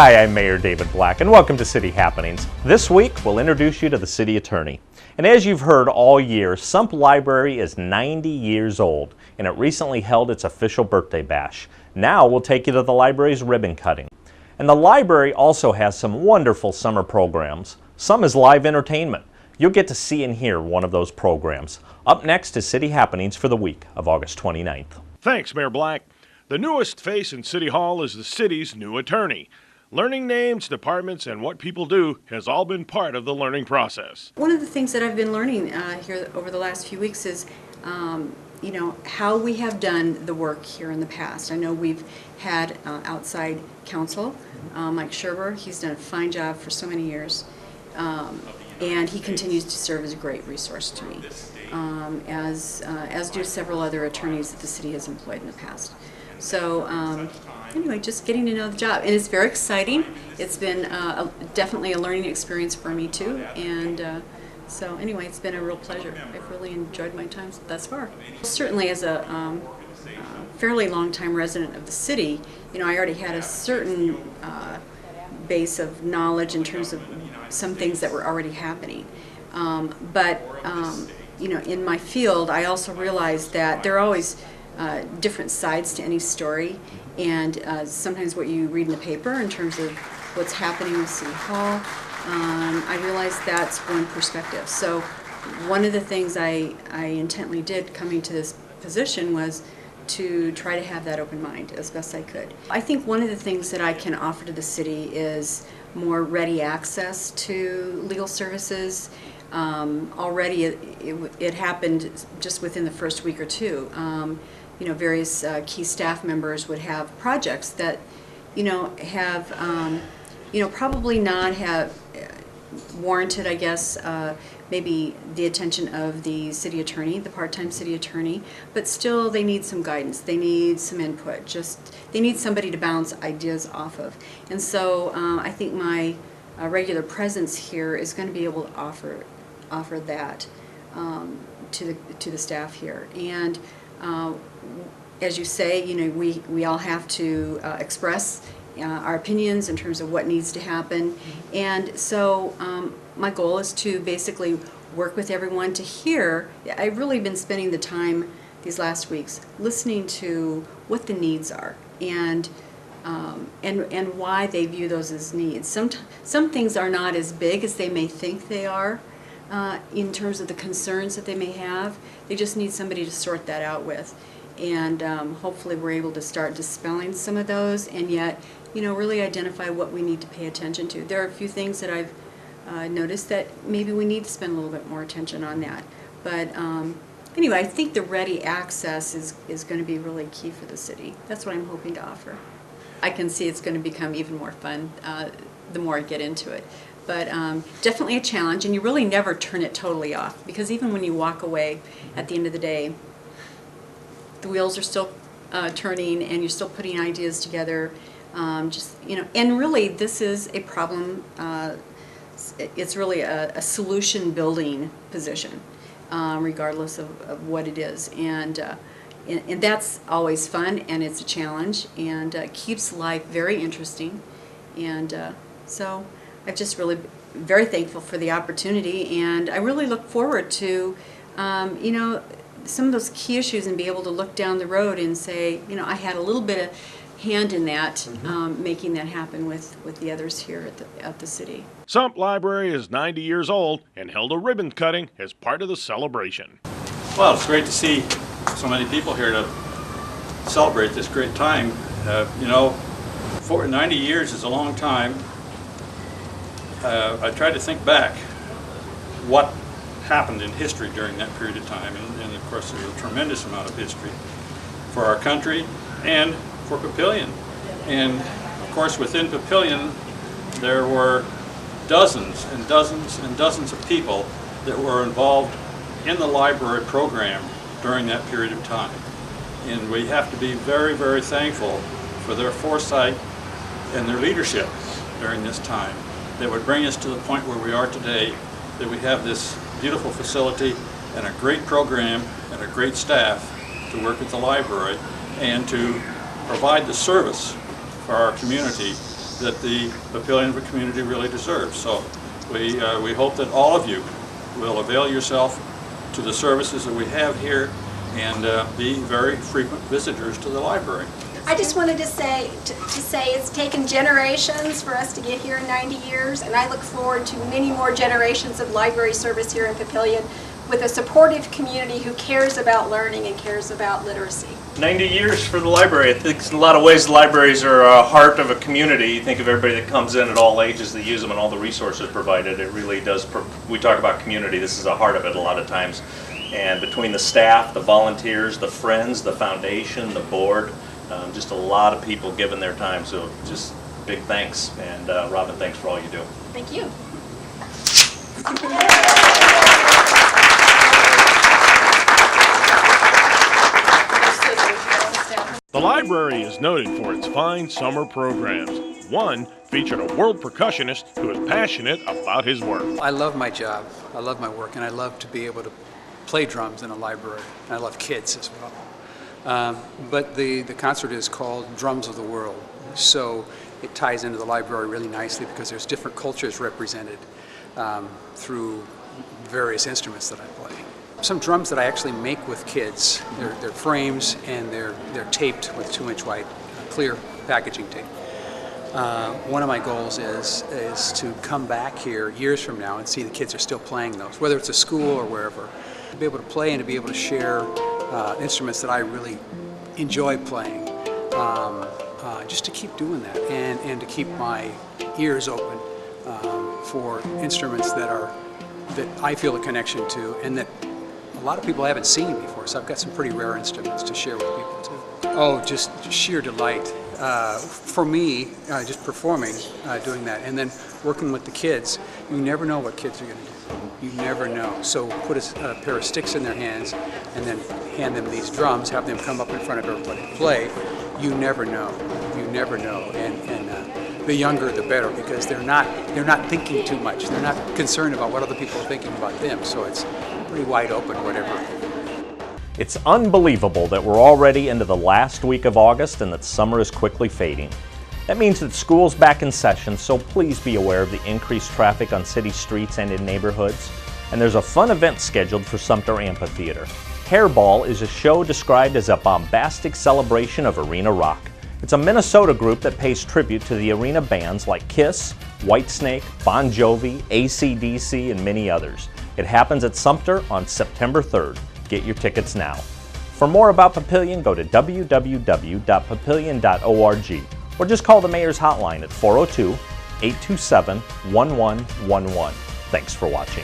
Hi, I'm Mayor David Black, and welcome to City Happenings. This week, we'll introduce you to the City Attorney. And as you've heard all year, Sump Library is 90 years old, and it recently held its official birthday bash. Now we'll take you to the library's ribbon cutting. And the library also has some wonderful summer programs. Some is live entertainment. You'll get to see and hear one of those programs. Up next is City Happenings for the week of August 29th. Thanks, Mayor Black. The newest face in City Hall is the city's new attorney. Learning names, departments, and what people do has all been part of the learning process. One of the things that I've been learning here over the last few weeks is, how we have done the work here in the past. I know we've had outside counsel, Mike Sherber. He's done a fine job for so many years, and he continues to serve as a great resource to me, as do several other attorneys that the city has employed in the past. So anyway, just getting to know the job, and it's very exciting. It's been definitely a learning experience for me too, and so anyway, it's been a real pleasure. I've really enjoyed my time thus far. Certainly, as a fairly long-time resident of the city, I already had a certain base of knowledge in terms of some things that were already happening. But in my field, I also realized that there are always different sides to any story, and sometimes what you read in the paper in terms of what's happening with City Hall, I realized that's one perspective. So one of the things I intently did coming to this position was to try to have that open mind as best I could. I think one of the things that I can offer to the city is more ready access to legal services. Already it happened just within the first week or two. Various key staff members would have projects that, have, probably not have warranted, I guess, maybe the attention of the city attorney, the part-time city attorney, but still they need some guidance, they need some input, they need somebody to bounce ideas off of. And so I think my regular presence here is going to be able to offer that to the staff here. And as you say, we all have to express our opinions in terms of what needs to happen. And so my goal is to basically work with everyone to hear. I've really been spending the time these last weeks listening to what the needs are and why they view those as needs. Some things are not as big as they may think they are in terms of the concerns that they may have. They just need somebody to sort that out with. And hopefully we're able to start dispelling some of those, and yet, really identify what we need to pay attention to. There are a few things that I've noticed that maybe we need to spend a little bit more attention on that. But anyway, I think the ready access is going to be really key for the city. That's what I'm hoping to offer. I can see it's going to become even more fun the more I get into it. But definitely a challenge, and you really never turn it totally off, because even when you walk away at the end of the day, the wheels are still turning, and you're still putting ideas together. And really, this is a problem. It's really a solution-building position, regardless of what it is, and that's always fun, and it's a challenge, and keeps life very interesting. And so, I'm just really very thankful for the opportunity, and I really look forward to, some of those key issues, and be able to look down the road and say, I had a little bit of hand in that, making that happen with the others here at the city. Sump Library is 90 years old and held a ribbon cutting as part of the celebration. Well, it's great to see so many people here to celebrate this great time. 90 years is a long time. I tried to think back what happened in history during that period of time, and of course there's a tremendous amount of history for our country and for Papillion. And of course within Papillion there were dozens and dozens and dozens of people that were involved in the library program during that period of time. And we have to be very, very thankful for their foresight and their leadership during this time that would bring us to the point where we are today, that we have this beautiful facility and a great program and a great staff to work at the library and to provide the service for our community that the Papillion community really deserves. So we hope that all of you will avail yourself to the services that we have here and be very frequent visitors to the library. I just wanted to say it's taken generations for us to get here in 90 years, and I look forward to many more generations of library service here in Papillion with a supportive community who cares about learning and cares about literacy. 90 years for the library. I think in a lot of ways the libraries are a heart of a community. You think of everybody that comes in at all ages that use them and all the resources provided. It really does, we talk about community, this is a heart of it a lot of times. And between the staff, the volunteers, the friends, the foundation, the board, just a lot of people giving their time. So just big thanks. And Robin, thanks for all you do. Thank you. The library is noted for its fine summer programs. One featured a world percussionist who is passionate about his work. I love my job, I love my work, and I love to be able to play drums in a library. And I love kids as well. But the concert is called Drums of the World, so it ties into the library really nicely because there's different cultures represented through various instruments that I play. Some drums that I actually make with kids, they're frames and they're taped with 2-inch wide clear packaging tape. One of my goals is to come back here years from now and see the kids are still playing those, whether it's a school or wherever. To be able to play and to be able to share instruments that I really enjoy playing. Just to keep doing that and to keep my ears open for instruments that I feel a connection to and that a lot of people haven't seen before. So I've got some pretty rare instruments to share with people too. Oh, just sheer delight. For me, just performing, doing that, and then working with the kids, you never know what kids are going to do. You never know. So put a pair of sticks in their hands and then hand them these drums, have them come up in front of everybody and play. You never know. You never know. And the younger the better, because they're not thinking too much. They're not concerned about what other people are thinking about them. So it's pretty wide open, whatever. It's unbelievable that we're already into the last week of August and that summer is quickly fading. That means that school's back in session, so please be aware of the increased traffic on city streets and in neighborhoods. And there's a fun event scheduled for Sumter Amphitheater. Hairball is a show described as a bombastic celebration of arena rock. It's a Minnesota group that pays tribute to the arena bands like Kiss, Whitesnake, Bon Jovi, AC/DC, and many others. It happens at Sumter on September 3rd. Get your tickets now. For more about Papillion, go to www.papillion.org or just call the Mayor's Hotline at 402-827-1111. Thanks for watching.